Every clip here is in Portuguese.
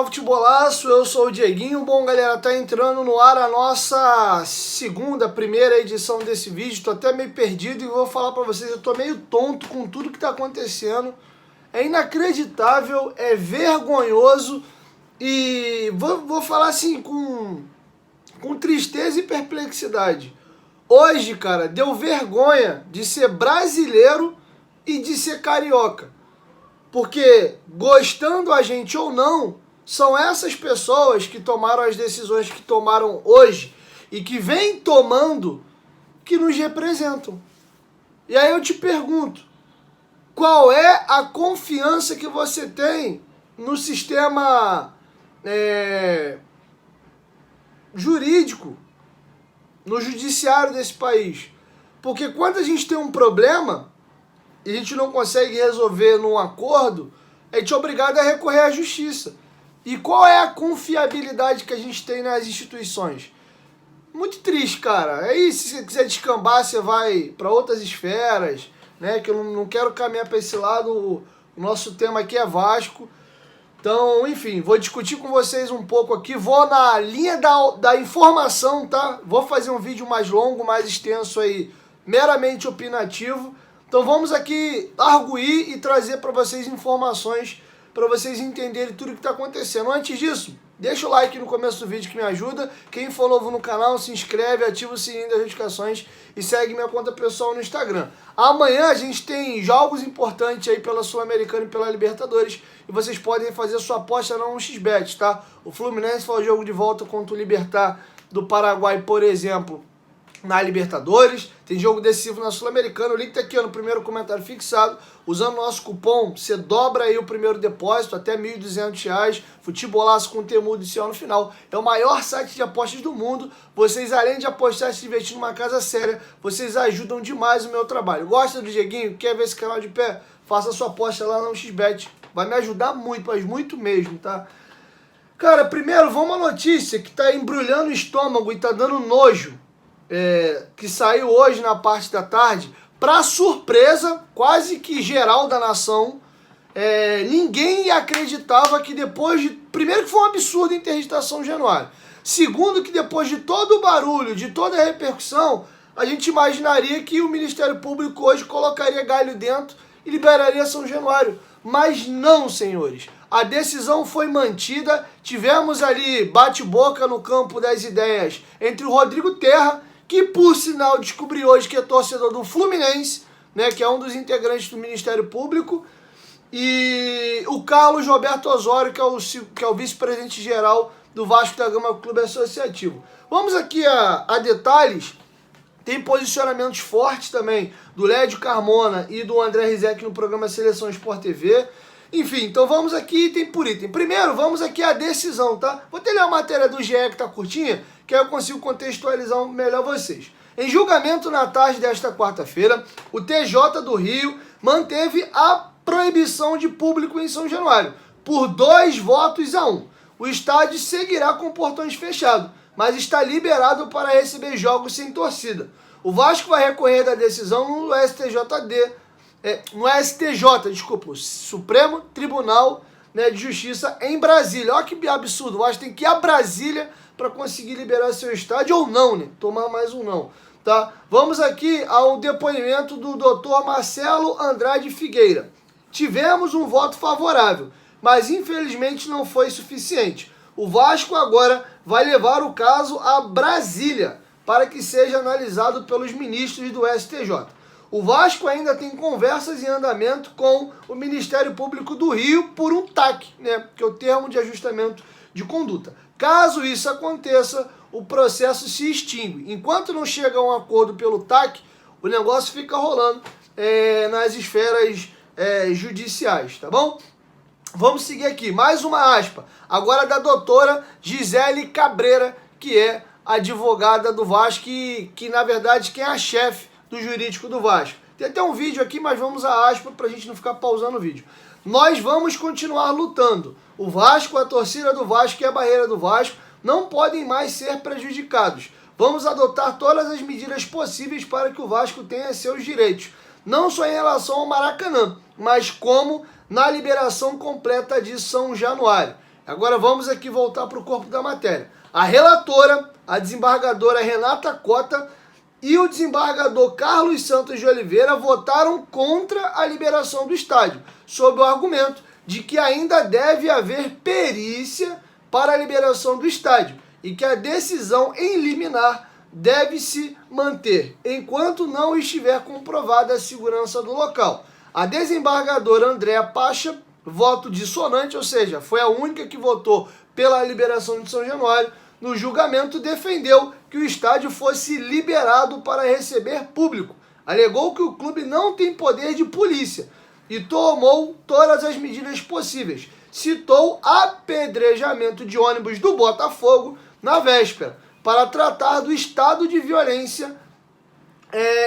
Salve Futebolaço, eu sou o Dieguinho. Bom, galera, tá entrando no ar a nossa primeira edição desse vídeo. Tô até meio perdido e vou falar pra vocês, eu tô meio tonto com tudo que tá acontecendo. É inacreditável, é vergonhoso e vou falar assim com tristeza e perplexidade. Hoje, cara, deu vergonha de ser brasileiro e de ser carioca. Porque, gostando a gente ou não, são essas pessoas que tomaram as decisões que tomaram hoje e que vêm tomando que nos representam. E aí eu te pergunto, qual é a confiança que você tem no sistema jurídico, no judiciário desse país? Porque quando a gente tem um problema e a gente não consegue resolver num acordo, a gente é obrigado a recorrer à justiça. E qual é a confiabilidade que a gente tem nas instituições? Muito triste, cara. É isso, se você quiser descambar, você vai para outras esferas, né? Que eu não quero caminhar para esse lado. O nosso tema aqui é Vasco. Então, enfim, vou discutir com vocês um pouco aqui. Vou na linha da informação, tá? Vou fazer um vídeo mais longo, mais extenso aí, meramente opinativo. Então vamos aqui arguir e trazer para vocês informações, para vocês entenderem tudo o que está acontecendo. Antes disso, deixa o like no começo do vídeo que me ajuda. Quem for novo no canal, se inscreve, ativa o sininho das notificações e segue minha conta pessoal no Instagram. Amanhã a gente tem jogos importantes aí pela Sul-Americana e pela Libertadores e vocês podem fazer sua aposta no 1xBet, tá? O Fluminense faz o jogo de volta contra o Libertad do Paraguai, por exemplo, na Libertadores, tem jogo decisivo na Sul-Americana, o link tá aqui ó, no primeiro comentário fixado. Usando o nosso cupom, você dobra aí o primeiro depósito, até R$ 1.200, Futebolaço com termo judicial no final. É o maior site de apostas do mundo. Vocês, além de apostar e se divertir numa casa séria, vocês ajudam demais o meu trabalho. Gosta do Dieguinho? Quer ver esse canal de pé? Faça sua aposta lá no XBet. Vai me ajudar muito, mas muito mesmo, tá? Cara, primeiro, vamos uma notícia que tá embrulhando o estômago e tá dando nojo. Que saiu hoje na parte da tarde, para surpresa quase que geral da nação, ninguém acreditava que depois de... Primeiro que foi um absurdo a interditação de Januário. Segundo que depois de todo o barulho, de toda a repercussão, a gente imaginaria que o Ministério Público hoje colocaria galho dentro e liberaria São Januário. Mas não, senhores. A decisão foi mantida. Tivemos ali bate-boca no campo das ideias entre o Rodrigo Terra, que por sinal descobri hoje que é torcedor do Fluminense, né, que é um dos integrantes do Ministério Público, e o Carlos Roberto Osório, que é o vice-presidente geral do Vasco da Gama Clube Associativo. Vamos aqui a detalhes. Tem posicionamentos fortes também do Lédio Carmona e do André Rizek no programa Seleção Sport TV. Enfim, então vamos aqui item por item. Primeiro, vamos aqui à decisão, tá? Vou ter uma matéria do GE que tá curtinha, que aí eu consigo contextualizar melhor vocês. Em julgamento na tarde desta quarta-feira, o TJ do Rio manteve a proibição de público em São Januário, por 2 votos a 1. O estádio seguirá com portões fechados, mas está liberado para receber jogos sem torcida. O Vasco vai recorrer da decisão no o Supremo Tribunal, né, de Justiça em Brasília. Olha que absurdo, o Vasco tem que ir a Brasília para conseguir liberar seu estádio ou não, né? Tomar mais um não, tá? Vamos aqui ao depoimento do Dr. Marcelo Andrade Figueira. Tivemos um voto favorável, mas infelizmente não foi suficiente. O Vasco agora vai levar o caso a Brasília para que seja analisado pelos ministros do STJ. O Vasco ainda tem conversas em andamento com o Ministério Público do Rio por um TAC, né, que é o termo de ajustamento de conduta. Caso isso aconteça, o processo se extingue. Enquanto não chega a um acordo pelo TAC, o negócio fica rolando nas esferas judiciais, tá bom? Vamos seguir aqui, mais uma aspa, agora da doutora Gisele Cabreira, que é advogada do Vasco, que na verdade quem é a chefe do jurídico do Vasco. Tem até um vídeo aqui, mas vamos à aspa para a gente não ficar pausando o vídeo. Nós vamos continuar lutando. O Vasco, a torcida do Vasco e a barreira do Vasco não podem mais ser prejudicados. Vamos adotar todas as medidas possíveis para que o Vasco tenha seus direitos. Não só em relação ao Maracanã, mas como na liberação completa de São Januário. Agora vamos aqui voltar para o corpo da matéria. A relatora, a desembargadora Renata Cota e o desembargador Carlos Santos de Oliveira votaram contra a liberação do estádio, sob o argumento de que ainda deve haver perícia para a liberação do estádio e que a decisão em liminar deve se manter enquanto não estiver comprovada a segurança do local. A desembargadora Andréa Pacha, voto dissonante, ou seja, foi a única que votou pela liberação de São Januário, no julgamento defendeu que o estádio fosse liberado para receber público. Alegou que o clube não tem poder de polícia e tomou todas as medidas possíveis. Citou apedrejamento de ônibus do Botafogo na véspera, para tratar do estado de violência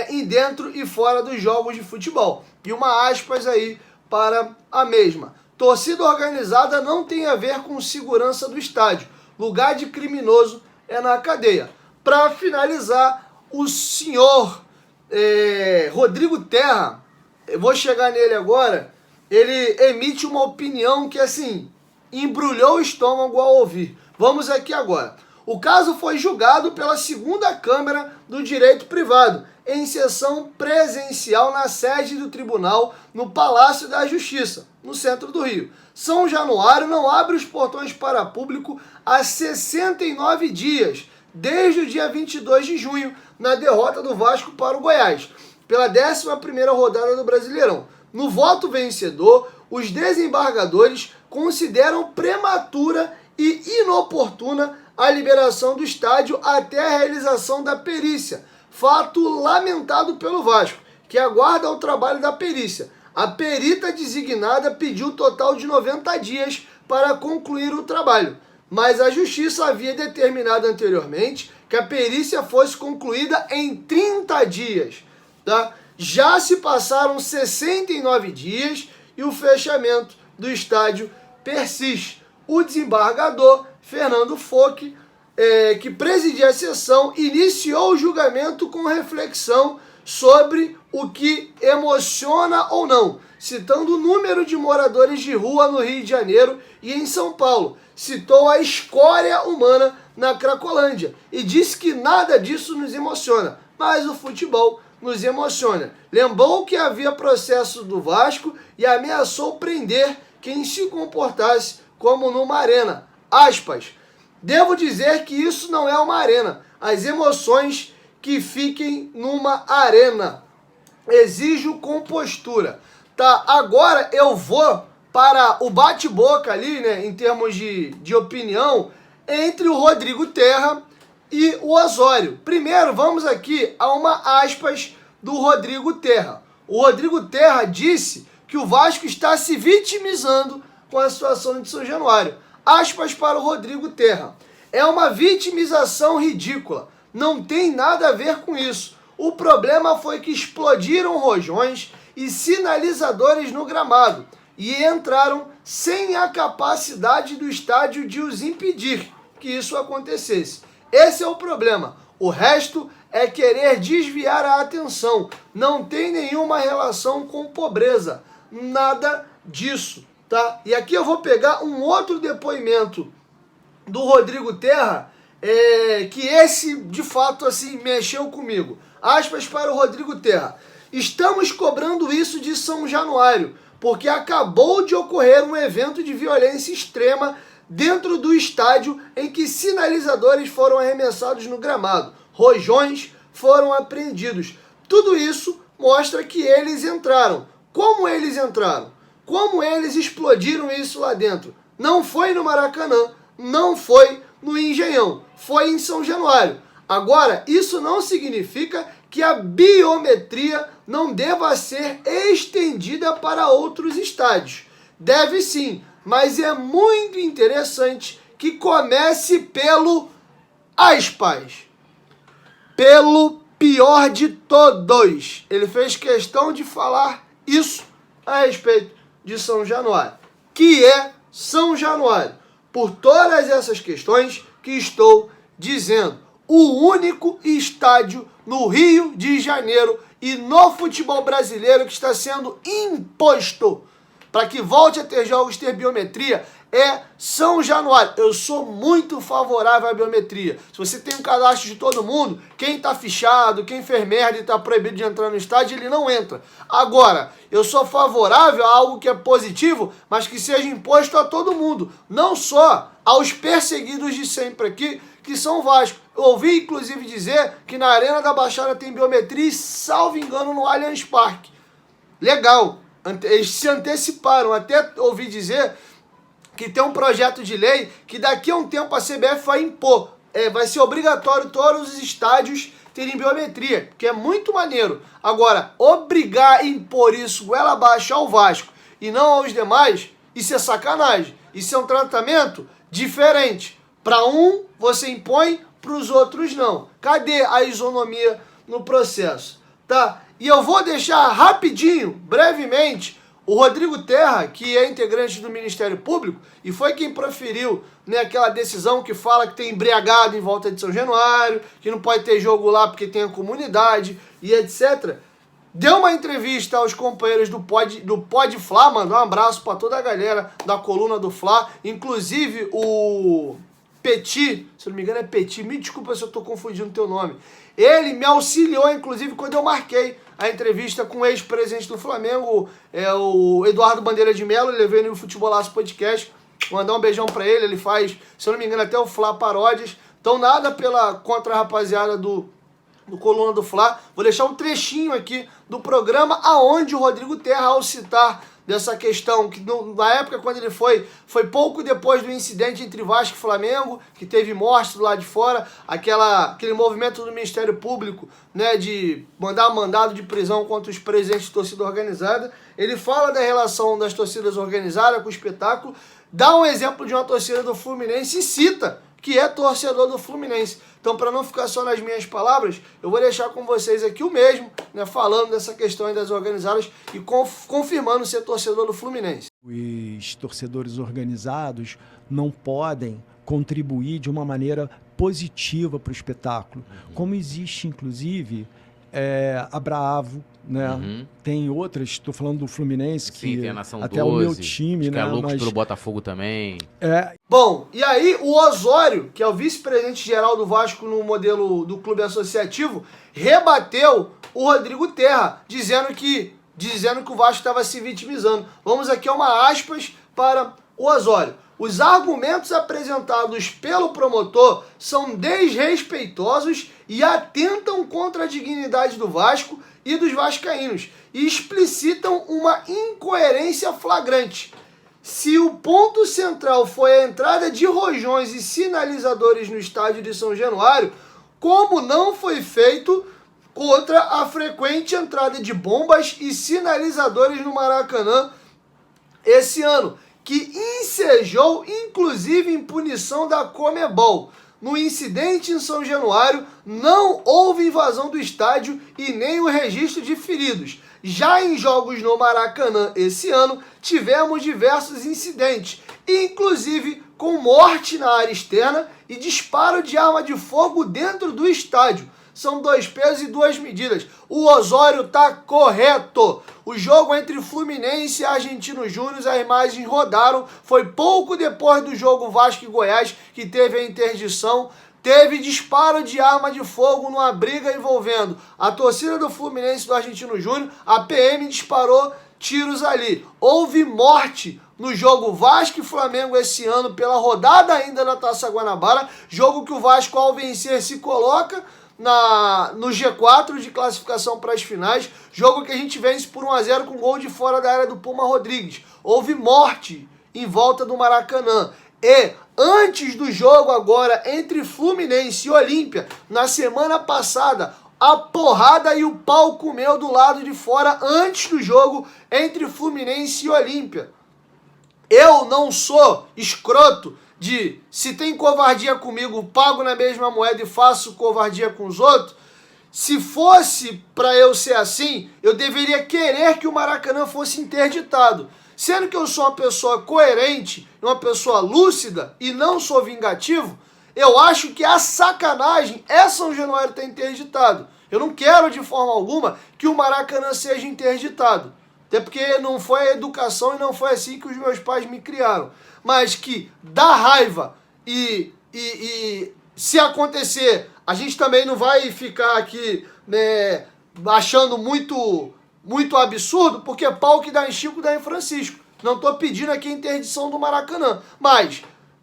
em dentro e fora dos jogos de futebol. E uma aspas aí para a mesma. Torcida organizada não tem a ver com segurança do estádio. Lugar de criminoso é na cadeia. Para finalizar, o senhor Rodrigo Terra, eu vou chegar nele agora, ele emite uma opinião que, assim, embrulhou o estômago ao ouvir. Vamos aqui agora. O caso foi julgado pela segunda Câmara do Direito Privado, em sessão presencial na sede do tribunal, no Palácio da Justiça, no centro do Rio. São Januário não abre os portões para público há 69 dias, desde o dia 22 de junho, na derrota do Vasco para o Goiás, pela 11ª rodada do Brasileirão. No voto vencedor, os desembargadores consideram prematura e inoportuna a liberação do estádio até a realização da perícia, fato lamentado pelo Vasco, que aguarda o trabalho da perícia. A perita designada pediu total de 90 dias para concluir o trabalho, mas a Justiça havia determinado anteriormente que a perícia fosse concluída em 30 dias. Tá? Já se passaram 69 dias e o fechamento do estádio persiste. O desembargador Fernando Foch, que presidia a sessão, iniciou o julgamento com reflexão sobre o que emociona ou não, citando o número de moradores de rua no Rio de Janeiro e em São Paulo. Citou a escória humana na Cracolândia e disse que nada disso nos emociona, mas o futebol nos emociona. Lembrou que havia processo do Vasco e ameaçou prender quem se comportasse como numa arena. Aspas. Devo dizer que isso não é uma arena. As emoções que fiquem numa arena. Exijo compostura. Tá, agora eu vou para o bate-boca ali, né, em termos de opinião, entre o Rodrigo Terra e o Osório. Primeiro, vamos aqui a uma aspas do Rodrigo Terra. O Rodrigo Terra disse que o Vasco está se vitimizando com a situação de São Januário. Aspas para o Rodrigo Terra. É uma vitimização ridícula. Não tem nada a ver com isso. O problema foi que explodiram rojões e sinalizadores no gramado e entraram sem a capacidade do estádio de os impedir que isso acontecesse. Esse é o problema. O resto é querer desviar a atenção. Não tem nenhuma relação com pobreza. Nada disso. Tá? E aqui eu vou pegar um outro depoimento do Rodrigo Terra, que esse, de fato, assim, mexeu comigo. Aspas para o Rodrigo Terra. Estamos cobrando isso de São Januário, porque acabou de ocorrer um evento de violência extrema dentro do estádio em que sinalizadores foram arremessados no gramado. Rojões foram apreendidos. Tudo isso mostra que eles entraram. Como eles entraram? Como eles explodiram isso lá dentro? Não foi no Maracanã, não foi no Engenhão, foi em São Januário. Agora, isso não significa que a biometria não deva ser estendida para outros estádios. Deve sim, mas é muito interessante que comece pelo, aspas, pelo pior de todos. Ele fez questão de falar isso a respeito de São Januário, que é São Januário, por todas essas questões que estou dizendo. O único estádio no Rio de Janeiro e no futebol brasileiro que está sendo imposto para que volte a ter jogos, ter biometria, é São Januário. Eu sou muito favorável à biometria. Se você tem um cadastro de todo mundo, quem tá fichado, quem fez merda e tá proibido de entrar no estádio, ele não entra. Agora, eu sou favorável a algo que é positivo, mas que seja imposto a todo mundo, não só aos perseguidos de sempre aqui, que são Vasco. Eu ouvi, inclusive, dizer que na Arena da Baixada tem biometria e, salvo engano, no Allianz Parque. Legal. Eles se anteciparam. Até ouvi dizer que tem um projeto de lei que daqui a um tempo a CBF vai impor. Vai ser obrigatório todos os estádios terem biometria, que é muito maneiro. Agora, obrigar a impor isso goela abaixo ao Vasco e não aos demais, isso é sacanagem. Isso é um tratamento diferente. Para um, você impõe, para os outros não. Cadê a isonomia no processo? Tá? E eu vou deixar rapidinho, brevemente, o Rodrigo Terra, que é integrante do Ministério Público, e foi quem proferiu, né, aquela decisão que fala que tem embriagado em volta de São Januário, que não pode ter jogo lá porque tem a comunidade e etc. Deu uma entrevista aos companheiros do Pod Fla, mandou um abraço para toda a galera da coluna do Fla, inclusive o Petit, se não me engano é Petit, me desculpa se eu estou confundindo o teu nome. Ele me auxiliou, inclusive, quando eu marquei a entrevista com o ex-presidente do Flamengo, o Eduardo Bandeira de Mello, ele veio no Futebolaço Podcast, mandar um beijão pra ele faz, se eu não me engano, até o Fla Paródias. Então nada contra a rapaziada do Coluna do Fla. Vou deixar um trechinho aqui do programa aonde o Rodrigo Terra, ao citar dessa questão, que na época quando ele foi pouco depois do incidente entre Vasco e Flamengo, que teve morte do lado de fora, aquele movimento do Ministério Público, né, de mandar mandado de prisão contra os presidentes de torcida organizada. Ele fala da relação das torcidas organizadas com o espetáculo, dá um exemplo de uma torcida do Fluminense e cita que é torcedor do Fluminense. Então, para não ficar só nas minhas palavras, eu vou deixar com vocês aqui o mesmo, né, falando dessa questão aí das organizadas e confirmando ser torcedor do Fluminense. Os torcedores organizados não podem contribuir de uma maneira positiva para o espetáculo. Como existe, inclusive, a Bravo, né? Tem outras, estou falando do Fluminense, sim, que tem a Nação até 12, o meu time, né? É louco pelo Botafogo também. Bom, e aí o Osório, que é o vice-presidente geral do Vasco no modelo do clube associativo, rebateu o Rodrigo Terra, dizendo que o Vasco estava se vitimizando. Vamos aqui a uma aspas para o Osório. Os argumentos apresentados pelo promotor são desrespeitosos e atentam contra a dignidade do Vasco e dos vascaínos e explicitam uma incoerência flagrante. Se o ponto central foi a entrada de rojões e sinalizadores no estádio de São Januário, como não foi feito contra a frequente entrada de bombas e sinalizadores no Maracanã esse ano, que ensejou inclusive em punição da Conmebol. No incidente em São Januário, não houve invasão do estádio e nem o registro de feridos. Já em jogos no Maracanã esse ano, tivemos diversos incidentes, inclusive com morte na área externa e disparo de arma de fogo dentro do estádio. São 2 pesos e 2 medidas. O Osório tá correto. O jogo entre Fluminense e Argentino Júnior, as imagens rodaram. Foi pouco depois do jogo Vasco e Goiás que teve a interdição. Teve disparo de arma de fogo numa briga envolvendo a torcida do Fluminense e do Argentino Júnior. A PM disparou tiros ali. Houve morte no jogo Vasco e Flamengo esse ano pela rodada ainda da Taça Guanabara. Jogo que o Vasco, ao vencer, se coloca no G4 de classificação para as finais, jogo que a gente vence por 1-0 com gol de fora da área do Puma Rodrigues. Houve morte em volta do Maracanã. E antes do jogo agora entre Fluminense e Olímpia, na semana passada, a porrada e o pau comeu do lado de fora antes do jogo entre Fluminense e Olímpia. Eu não sou escroto de, se tem covardia comigo, pago na mesma moeda e faço covardia com os outros. Se fosse para eu ser assim, eu deveria querer que o Maracanã fosse interditado. Sendo que eu sou uma pessoa coerente, uma pessoa lúcida e não sou vingativo, eu acho que a sacanagem é São Januário estar interditado. Eu não quero de forma alguma que o Maracanã seja interditado. Até porque não foi a educação e não foi assim que os meus pais me criaram. Mas que dá raiva e se acontecer, a gente também não vai ficar aqui, né, achando muito absurdo, porque pau que dá em Chico dá em Francisco. Não estou pedindo aqui a interdição do Maracanã, mas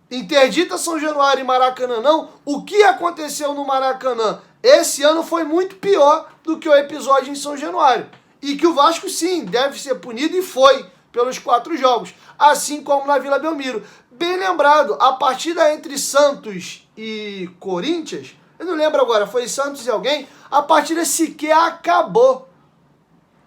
interdita São Januário e Maracanã não. O que aconteceu no Maracanã esse ano foi muito pior do que o episódio em São Januário. E que o Vasco, sim, deve ser punido e foi pelos 4 jogos. Assim como na Vila Belmiro. Bem lembrado, a partida entre Santos e Corinthians, eu não lembro agora, foi Santos e alguém, a partida sequer acabou.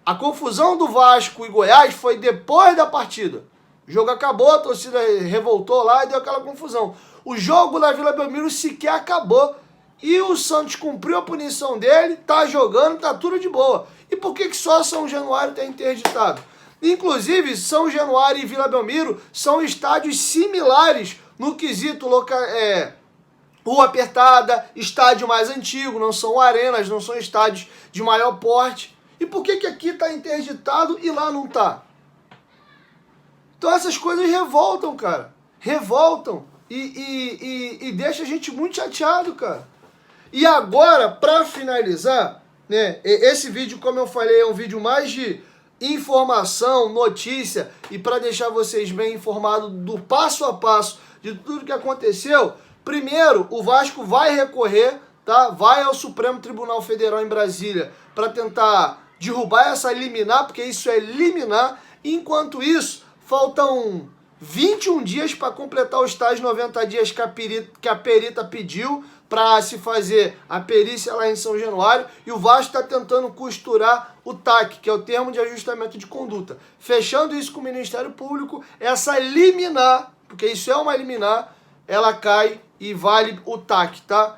A confusão do Vasco e Goiás foi depois da partida. O jogo acabou, a torcida revoltou lá e deu aquela confusão. O jogo na Vila Belmiro sequer acabou. E o Santos cumpriu a punição dele, tá jogando, tá tudo de boa. E por que só São Januário tá interditado? Inclusive, São Januário e Vila Belmiro são estádios similares no quesito rua apertada, estádio mais antigo, não são arenas, não são estádios de maior porte. E por que aqui tá interditado e lá não tá? Então essas coisas revoltam, cara. Revoltam e deixa a gente muito chateado, cara. E agora, para finalizar, né, esse vídeo, como eu falei, é um vídeo mais de informação, notícia, e para deixar vocês bem informados do passo a passo de tudo que aconteceu. Primeiro, o Vasco vai recorrer, tá? Vai ao Supremo Tribunal Federal em Brasília para tentar derrubar essa liminar, porque isso é liminar. Enquanto isso, faltam 21 dias para completar os tais 90 dias que a perita pediu para se fazer a perícia lá em São Januário, e o Vasco está tentando costurar o TAC, que é o termo de ajustamento de conduta. Fechando isso com o Ministério Público, essa liminar, porque isso é uma liminar, ela cai e vale o TAC, tá?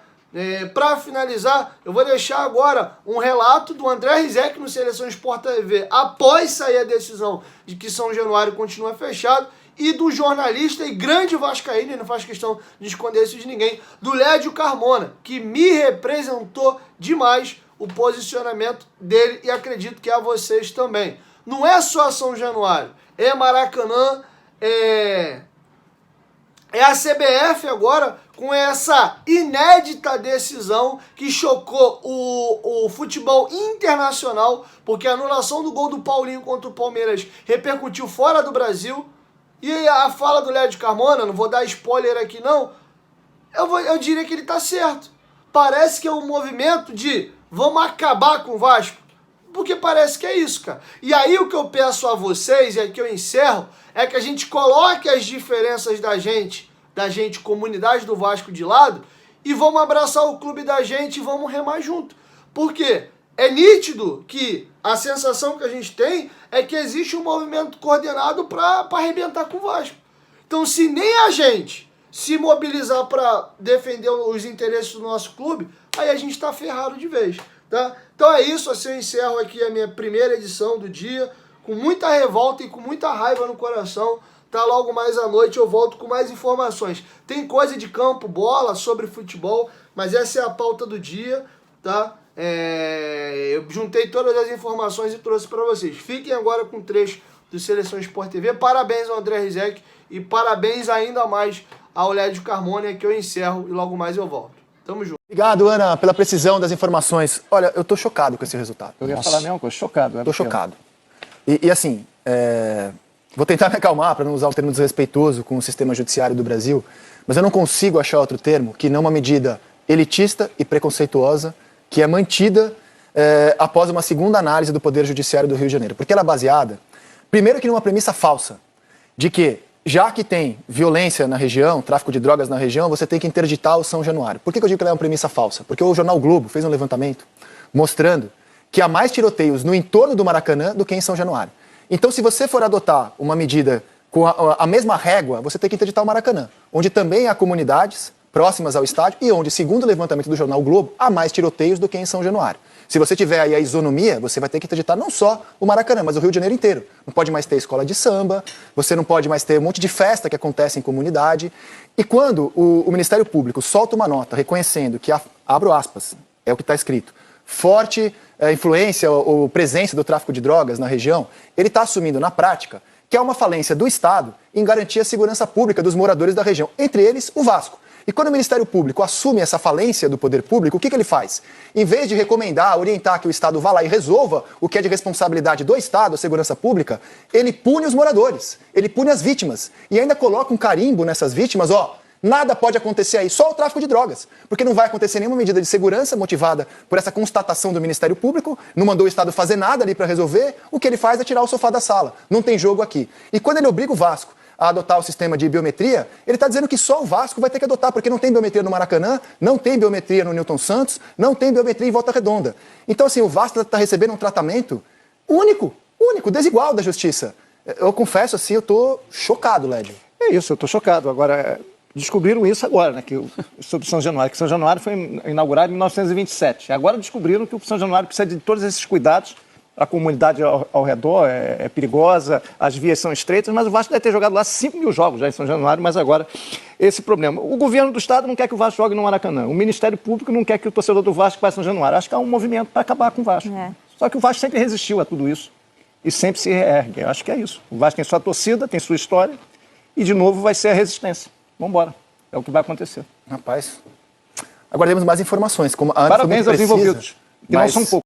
Para finalizar, eu vou deixar agora um relato do André Rizek no Seleção Sport TV, após sair a decisão de que São Januário continua fechado, e do jornalista e grande vascaíno, não faz questão de esconder isso de ninguém, do Lédio Carmona, que me representou demais o posicionamento dele e acredito que a vocês também. Não é só São Januário, é Maracanã, é a CBF agora com essa inédita decisão que chocou o futebol internacional, porque a anulação do gol do Paulinho contra o Palmeiras repercutiu fora do Brasil. E a fala do Lédio Carmona, não vou dar spoiler aqui não, eu diria que ele tá certo. Parece que é um movimento de vamos acabar com o Vasco, porque parece que é isso, cara. E aí o que eu peço a vocês, e aqui eu encerro, é que a gente coloque as diferenças da gente, comunidade do Vasco, de lado, e vamos abraçar o clube da gente e vamos remar junto. Por quê? É nítido que a sensação que a gente tem é que existe um movimento coordenado para arrebentar com o Vasco. Então, se nem a gente se mobilizar para defender os interesses do nosso clube, aí a gente está ferrado de vez, tá? Então é isso, assim eu encerro aqui a minha primeira edição do dia, com muita revolta e com muita raiva no coração, tá? Logo mais à noite eu volto com mais informações. Tem coisa de campo, bola, sobre futebol, mas essa é a pauta do dia, tá? Eu juntei todas as informações e trouxe para vocês. Fiquem agora com o trecho do Seleção Sport TV. Parabéns ao André Rizek e parabéns ainda mais ao Lédio Carmona, que eu encerro e logo mais eu volto. Tamo junto. Obrigado, Ana, pela precisão das informações. Olha, eu tô chocado com esse resultado. Eu ia falar a mesma coisa, chocado. Tô chocado. E assim, vou tentar me acalmar para não usar o termo desrespeitoso com o sistema judiciário do Brasil, mas eu não consigo achar outro termo que não uma medida elitista e preconceituosa que é mantida após uma segunda análise do Poder Judiciário do Rio de Janeiro. Porque ela é baseada, primeiro que numa premissa falsa, de que, já que tem violência na região, tráfico de drogas na região, você tem que interditar o São Januário. Por que eu digo que ela é uma premissa falsa? Porque o jornal Globo fez um levantamento mostrando que há mais tiroteios no entorno do Maracanã do que em São Januário. Então, se você for adotar uma medida com a mesma régua, você tem que interditar o Maracanã, onde também há comunidades próximas ao estádio e onde, segundo o levantamento do jornal Globo, há mais tiroteios do que em São Januário. Se você tiver aí a isonomia, você vai ter que interditar não só o Maracanã, mas o Rio de Janeiro inteiro. Não pode mais ter escola de samba, você não pode mais ter um monte de festa que acontece em comunidade. E quando o Ministério Público solta uma nota reconhecendo que, abro aspas, é o que está escrito, forte influência ou presença do tráfico de drogas na região, ele está assumindo na prática que é uma falência do Estado em garantir a segurança pública dos moradores da região, entre eles o Vasco. E quando o Ministério Público assume essa falência do poder público, o que ele faz? Em vez de recomendar, orientar que o Estado vá lá e resolva o que é de responsabilidade do Estado, a segurança pública, ele pune os moradores, ele pune as vítimas. E ainda coloca um carimbo nessas vítimas, nada pode acontecer aí, só o tráfico de drogas. Porque não vai acontecer nenhuma medida de segurança motivada por essa constatação do Ministério Público, não mandou o Estado fazer nada ali para resolver, o que ele faz é tirar o sofá da sala. Não tem jogo aqui. E quando ele obriga o Vasco a adotar o sistema de biometria, ele está dizendo que só o Vasco vai ter que adotar, porque não tem biometria no Maracanã, não tem biometria no Newton Santos, não tem biometria em Volta Redonda. Então, assim, o Vasco está recebendo um tratamento único, desigual da justiça. Eu confesso, assim, eu estou chocado, Lédio. É isso, eu estou chocado. Agora, descobriram isso agora, né, sobre São Januário, que São Januário foi inaugurado em 1927. Agora descobriram que o São Januário precisa de todos esses cuidados. A comunidade ao redor é perigosa, as vias são estreitas, mas o Vasco deve ter jogado lá 5 mil jogos já em São Januário, mas agora esse problema. O governo do Estado não quer que o Vasco jogue no Maracanã, o Ministério Público não quer que o torcedor do Vasco vá a São Januário. Acho que há um movimento para acabar com o Vasco. Só que o Vasco sempre resistiu a tudo isso e sempre se reergue. Eu acho que é isso. O Vasco tem sua torcida, tem sua história e, de novo, vai ser a resistência. Vamos embora. É o que vai acontecer. Rapaz, aguardemos mais informações. Como a Ana Parabéns foi muito aos precisa, envolvidos, que não são poucos.